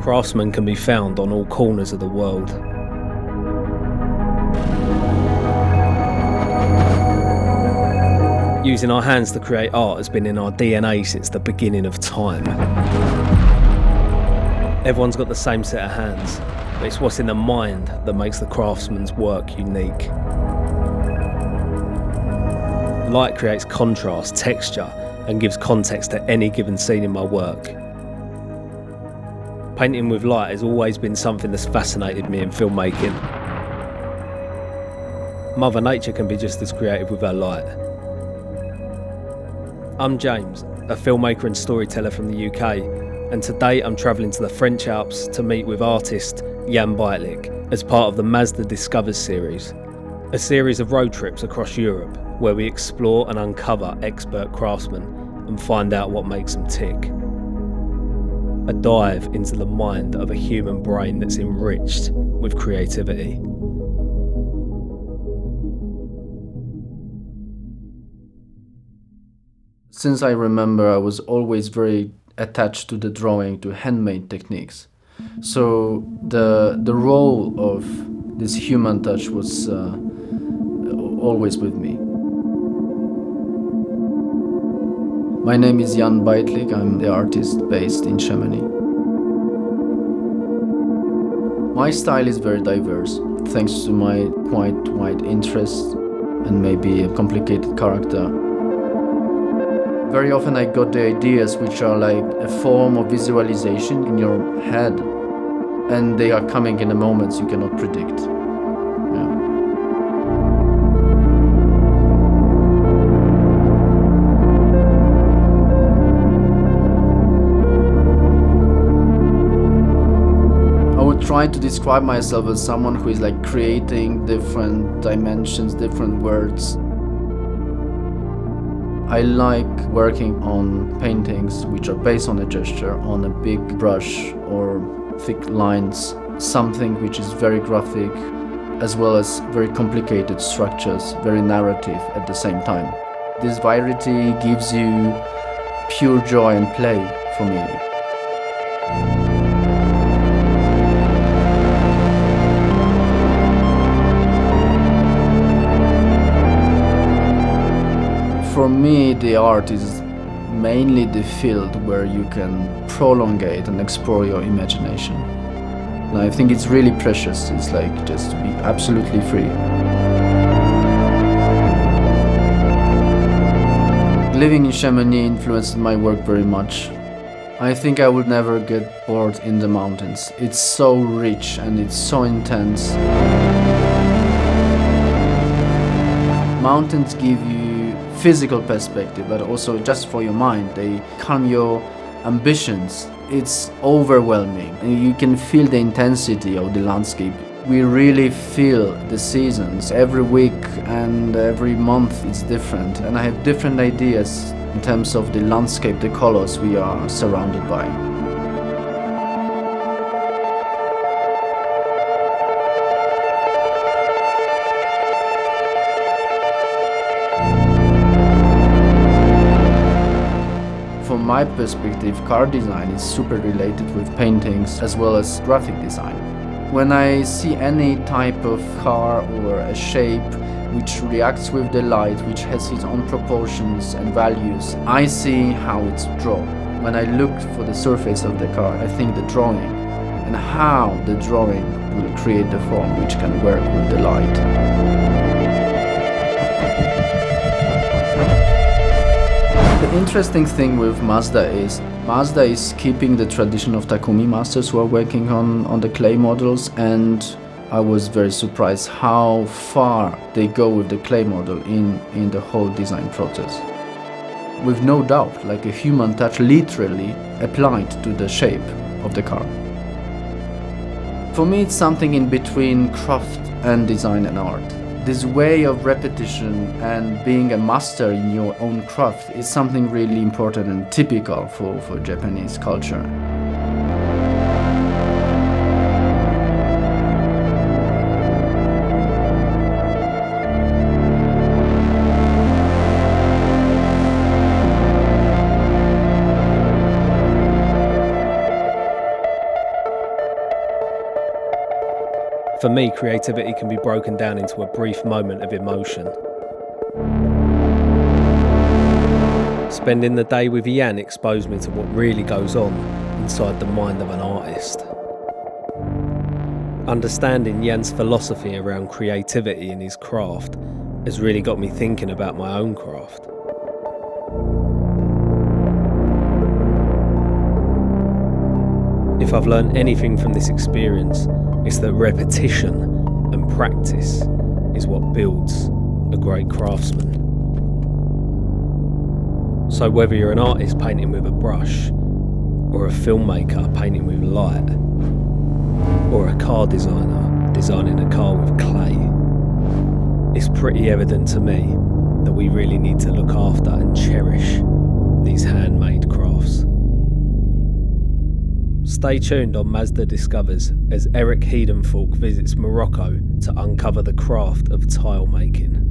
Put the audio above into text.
Craftsmen can be found on all corners of the world. Using our hands to create art has been in our DNA since the beginning of time. Everyone's got the same set of hands, but it's what's in the mind that makes the craftsman's work unique. Light creates contrast, texture, and gives context to any given scene in my work. Painting with light has always been something that's fascinated me in filmmaking. Mother Nature can be just as creative with her light. I'm James, a filmmaker and storyteller from the UK, and today I'm travelling to the French Alps to meet with artist Jan Beitlich as part of the Mazda Discovers series, a series of road trips across Europe where we explore and uncover expert craftsmen and find out what makes them tick. A dive into the mind of a human brain that's enriched with creativity. Since I remember, I was always very attached to the drawing, to handmade techniques. So the role of this human touch was always with me. My name is Jan Beitlich. I'm the artist based in Chamonix. My style is very diverse, thanks to my quite wide interests and maybe a complicated character. Very often I got the ideas which are like a form of visualization in your head, and they are coming in a moments you cannot predict. Try to describe myself as someone who is like creating different dimensions, different words. I like working on paintings which are based on a gesture, on a big brush or thick lines, something which is very graphic, as well as very complicated structures, very narrative at the same time. This variety gives you pure joy and play for me. For me, the art is mainly the field where you can prolongate and explore your imagination. And I think it's really precious. It's like just to be absolutely free. Living in Chamonix influenced my work very much. I think I would never get bored in the mountains. It's so rich and it's so intense. Mountains give you physical perspective, but also just for your mind. They calm your ambitions. It's overwhelming, and you can feel the intensity of the landscape. We really feel the seasons. Every week and every month it's different, and I have different ideas in terms of the landscape, the colors we are surrounded by. From my perspective, car design is super related with paintings as well as graphic design. When I see any type of car or a shape which reacts with the light, which has its own proportions and values, I see how it's drawn. When I look for the surface of the car, I think the drawing and how the drawing will create the form which can work with the light. The interesting thing with Mazda is keeping the tradition of Takumi masters who are working on the clay models, and I was very surprised how far they go with the clay model in the whole design process. With no doubt, like a human touch literally applied to the shape of the car. For me, it's something in between craft and design and art. This way of repetition and being a master in your own craft is something really important and typical for Japanese culture. For me, creativity can be broken down into a brief moment of emotion. Spending the day with Jan exposed me to what really goes on inside the mind of an artist. Understanding Jan's philosophy around creativity in his craft has really got me thinking about my own craft. If I've learned anything from this experience, it's that repetition and practice is what builds a great craftsman. So whether you're an artist painting with a brush, or a filmmaker painting with light, or a car designer designing a car with clay, it's pretty evident to me that we really need to look after and cherish these handmade crafts. Stay tuned on Mazda Discovers as Eric Heidenfalk visits Morocco to uncover the craft of tile making.